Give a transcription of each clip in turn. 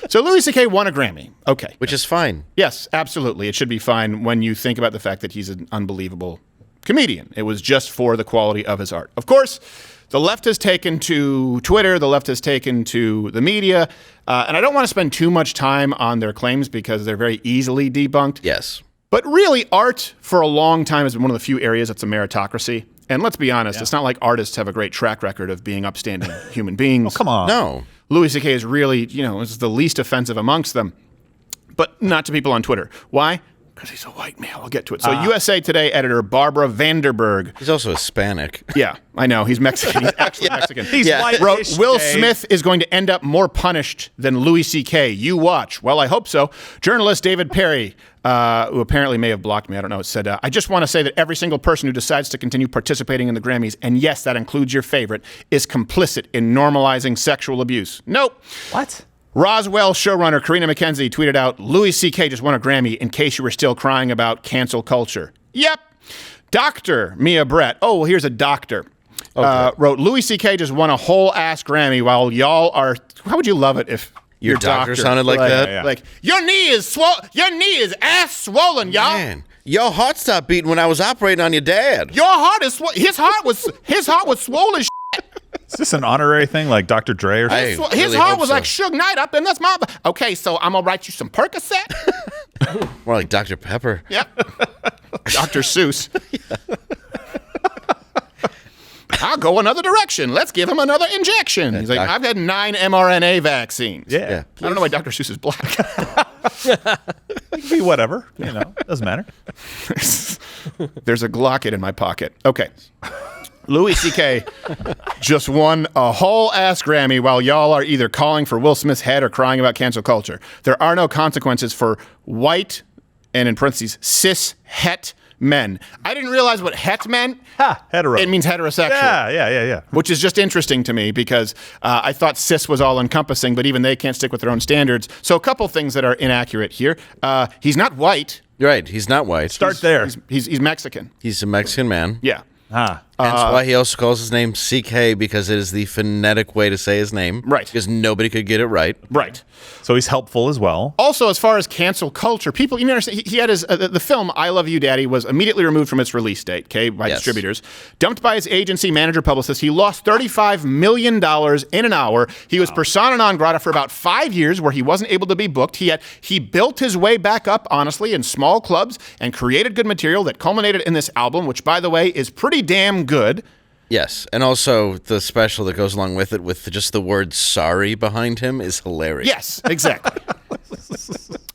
So Louis CK won a Grammy. Okay. Which is fine. Yes, absolutely. It should be fine when you think about the fact that he's an unbelievable comedian. It was just for the quality of his art. Of course, the left has taken to Twitter, the left has taken to the media, and I don't want to spend too much time on their claims because they're very easily debunked. Yes. But really, art for a long time has been one of the few areas that's a meritocracy. And let's be honest, It's not like artists have a great track record of being upstanding human beings. Oh, come on. No. Louis CK is really, is the least offensive amongst them, but not to people on Twitter. Why? Because he's a white male. I'll get to it. So USA Today editor Barbara Vanderberg. He's also Hispanic. Yeah, I know. He's Mexican. He's actually Mexican. He's white. Wrote, Will Smith is going to end up more punished than Louis CK. You watch. Well, I hope so. Journalist David Perry, who apparently may have blocked me, I don't know, said, I just want to say that every single person who decides to continue participating in the Grammys, and yes, that includes your favorite, is complicit in normalizing sexual abuse. Nope. What? Roswell showrunner Karina McKenzie tweeted out, Louis C.K. just won a Grammy in case you were still crying about cancel culture. Yep. Dr. Mia Brett. Oh, well, here's a doctor. Okay. Wrote, Louis C.K. just won a whole ass Grammy while y'all are... How would you love it if your doctor sounded like that? Yeah. Like, your knee is ass swollen, y'all. Man, your heart stopped beating when I was operating on your dad. Your heart is... His heart was swollen as Is this an honorary thing like Dr. Dre or something? His heart was like Suge Knight up in this mother. Okay, so I'm going to write you some Percocet. More like Dr. Pepper. Yep. Dr. Seuss. I'll go another direction. Let's give him another injection. He's like, I've had 9 mRNA vaccines. Yeah. I don't know why Dr. Seuss is black. It can be whatever. Doesn't matter. There's a Glocket in my pocket. Okay. Louis C.K. just won a whole ass Grammy while y'all are either calling for Will Smith's head or crying about cancel culture. There are no consequences for white, and in parentheses, cis het men. I didn't realize what het meant. Hetero. It means heterosexual. Yeah. Which is just interesting to me because I thought cis was all encompassing, but even they can't stick with their own standards. So a couple things that are inaccurate here. He's not white. You're right. He's not white. Start there. He's Mexican. He's a Mexican man. Yeah. That's why he also calls his name CK, because it is the phonetic way to say his name. Right. Because nobody could get it right. Right. So he's helpful as well. Also, as far as cancel culture, people, you understand, he had his, the film I Love You, Daddy was immediately removed from its release date, by distributors. Dumped by his agency, manager, publicist. He lost $35 million in an hour. He was persona non grata for about 5 years where he wasn't able to be booked. He built his way back up, honestly, in small clubs and created good material that culminated in this album, which, by the way, is pretty damn good. Yes, and also the special that goes along with it with just the word sorry behind him is hilarious. Yes, exactly.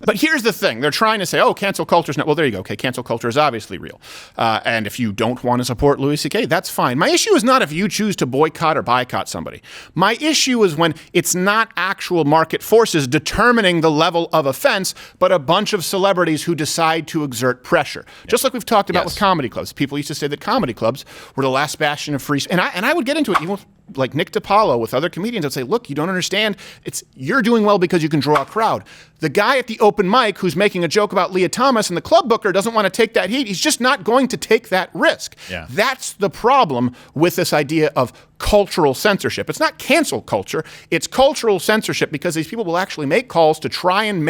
But here's the thing. They're trying to say, oh, cancel culture's not... Well, there you go. Okay, cancel culture is obviously real. And if you don't want to support Louis C.K., that's fine. My issue is not if you choose to boycott or boycott somebody. My issue is when it's not actual market forces determining the level of offense, but a bunch of celebrities who decide to exert pressure. Just like we've talked about with comedy clubs. People used to say that comedy clubs were the last bastion of free... And I would get into it even with like Nick DiPaolo with other comedians. I'd say, look, you don't understand. You're doing well because you can draw a crowd. The guy at the open mic who's making a joke about Leah Thomas and the club booker doesn't want to take that heat. He's just not going to take that risk. Yeah. That's the problem with this idea of cultural censorship. It's not cancel culture. It's cultural censorship because these people will actually make calls to try and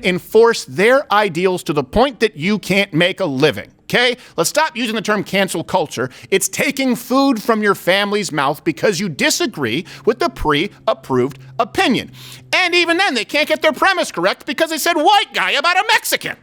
enforce their ideals to the point that you can't make a living. Okay? Let's stop using the term cancel culture. It's taking food from your family's mouth because you disagree with the pre-approved opinion. And even then, they can't get their premise correct because they said white guy about a Mexican.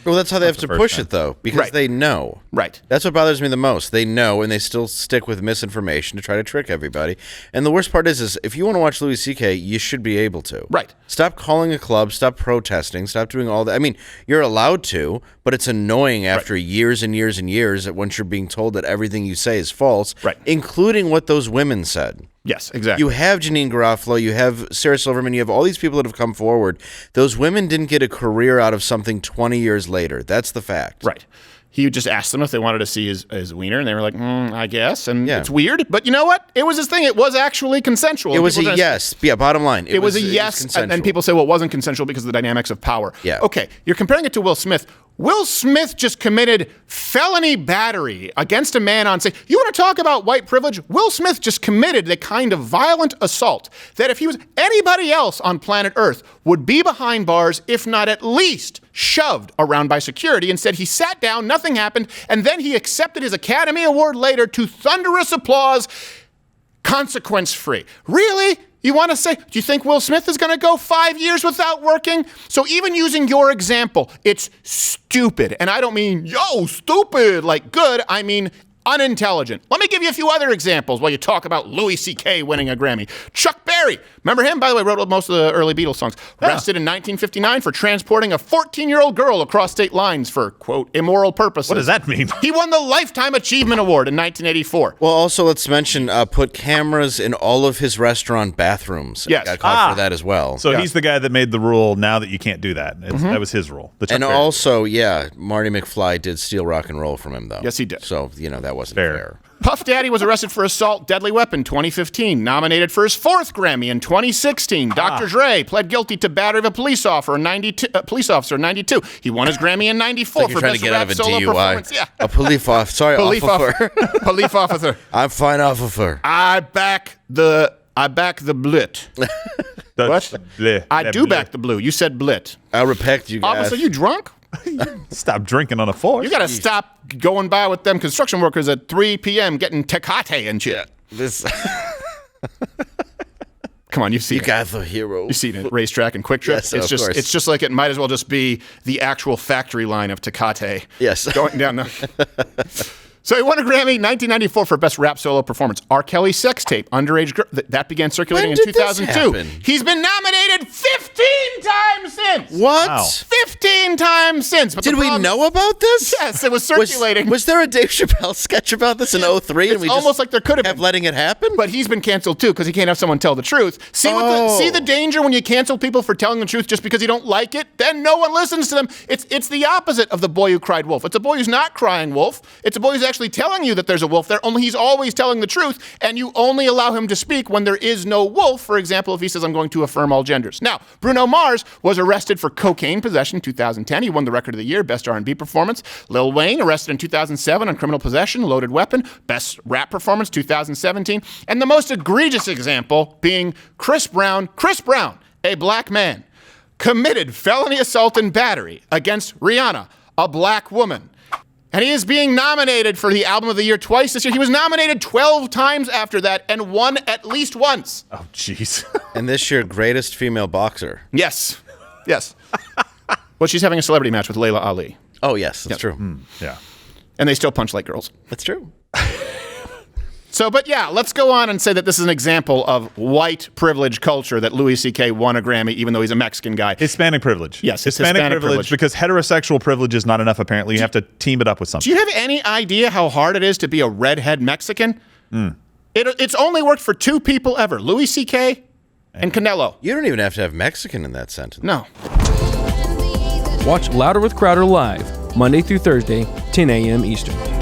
Well, that's how they have to push it, though, because they know. Right. That's what bothers me the most. They know, and they still stick with misinformation to try to trick everybody. And the worst part is if you want to watch Louis C.K., you should be able to. Right. Stop calling a club, stop protesting, stop doing all that. I mean, you're allowed to, but it's annoying after years and years and years that once you're being told that everything you say is false, including what those women said. Yes, exactly. You have Janine Garofalo, you have Sarah Silverman, you have all these people that have come forward. Those women didn't get a career out of something 20 years later. That's the fact. Right. He just asked them if they wanted to see his wiener, and they were like, I guess. And it's weird, but you know what? It was his thing. It was actually consensual. It was a yes. Yeah, bottom line. It was a yes, and people say, well, it wasn't consensual because of the dynamics of power. Yeah. Okay, you're comparing it to Will Smith. Will Smith just committed felony battery against a man on stage. You want to talk about white privilege? Will Smith just committed the kind of violent assault that if he was anybody else on planet Earth would be behind bars, if not at least shoved around by security. Instead, he sat down, nothing happened, and then he accepted his Academy Award later to thunderous applause, consequence-free. Really? You want to say, do you think Will Smith is going to go 5 years without working? So even using your example, it's stupid. And I don't mean, yo, stupid, like good. I mean unintelligent. Let me give you a few other examples while you talk about Louis CK winning a Grammy. Chuck Berry, remember him? By the way, wrote most of the early Beatles songs. Arrested in 1959 for transporting a 14-year-old girl across state lines for, quote, immoral purposes. What does that mean? He won the Lifetime Achievement Award in 1984. Well, also, let's mention, put cameras in all of his restaurant bathrooms. Yes. Got caught for that as well. So he's the guy that made the rule now that you can't do that. That was his rule. And also, Marty McFly did steal rock and roll from him, though. Yes, he did. So, that wasn't fair. Puff Daddy was arrested for assault, deadly weapon, 2015. Nominated for his 4th Grammy in 2016. Dr. Dre pled guilty to battery of a police officer in 92. He won his Grammy in 94 for best rap solo performance. Yeah. A police officer. Sorry, officer. Police officer. I'm fine, officer. I back the blit. What? I do back the blue. You said blit. I respect you guys. Officer, you drunk? Stop drinking on a force. You got to stop going by with them construction workers at 3 p.m. getting Tecate and shit. Come on, you've seen it. You guys are heroes. You've seen it. Racetrack and Quick Trip. Yes, it's just like it might as well just be the actual factory line of Tecate. Yes. Going down the... So he won a Grammy 1994 for Best Rap Solo Performance. R. Kelly sex tape, underage girl, that began circulating in 2002. He's been nominated 15 times since. What? Wow. 15 times since. But did we know about this? Yes, it was circulating. Was there a Dave Chappelle sketch about this in 03? It's almost like there could have kept been. letting it happen? But he's been canceled too because he can't have someone tell the truth. See the danger when you cancel people for telling the truth just because you don't like it? Then no one listens to them. It's the opposite of the boy who cried wolf. It's a boy who's not crying wolf. It's a boy who's actually telling you that there's a wolf there, only he's always telling the truth, and you only allow him to speak when there is no wolf. For example, if he says, I'm going to affirm all genders. Now, Bruno Mars was arrested for cocaine possession in 2010. He won the Record of the Year, Best R&B Performance. Lil Wayne, arrested in 2007 on criminal possession, loaded weapon, Best Rap Performance, 2017. And the most egregious example being Chris Brown, a black man, committed felony assault and battery against Rihanna, a black woman. And he is being nominated for the Album of the Year twice this year. He was nominated 12 times after that and won at least once. Oh, jeez. And this year, greatest female boxer. Yes. Well, she's having a celebrity match with Layla Ali. Oh, yes, that's true. Yeah. And they still punch like girls. That's true. So, but yeah, let's go on and say that this is an example of white privilege culture that Louis CK won a Grammy, even though he's a Mexican guy. Hispanic privilage. Yes, Hispanic privilege, because heterosexual privilege is not enough, apparently. You have to team it up with something. Do you have any idea how hard it is to be a redhead Mexican? It's only worked for 2 people ever, Louis CK and Canelo. You don't even have to have Mexican in that sentence. No. Watch Louder with Crowder live, Monday through Thursday, 10 a.m. Eastern.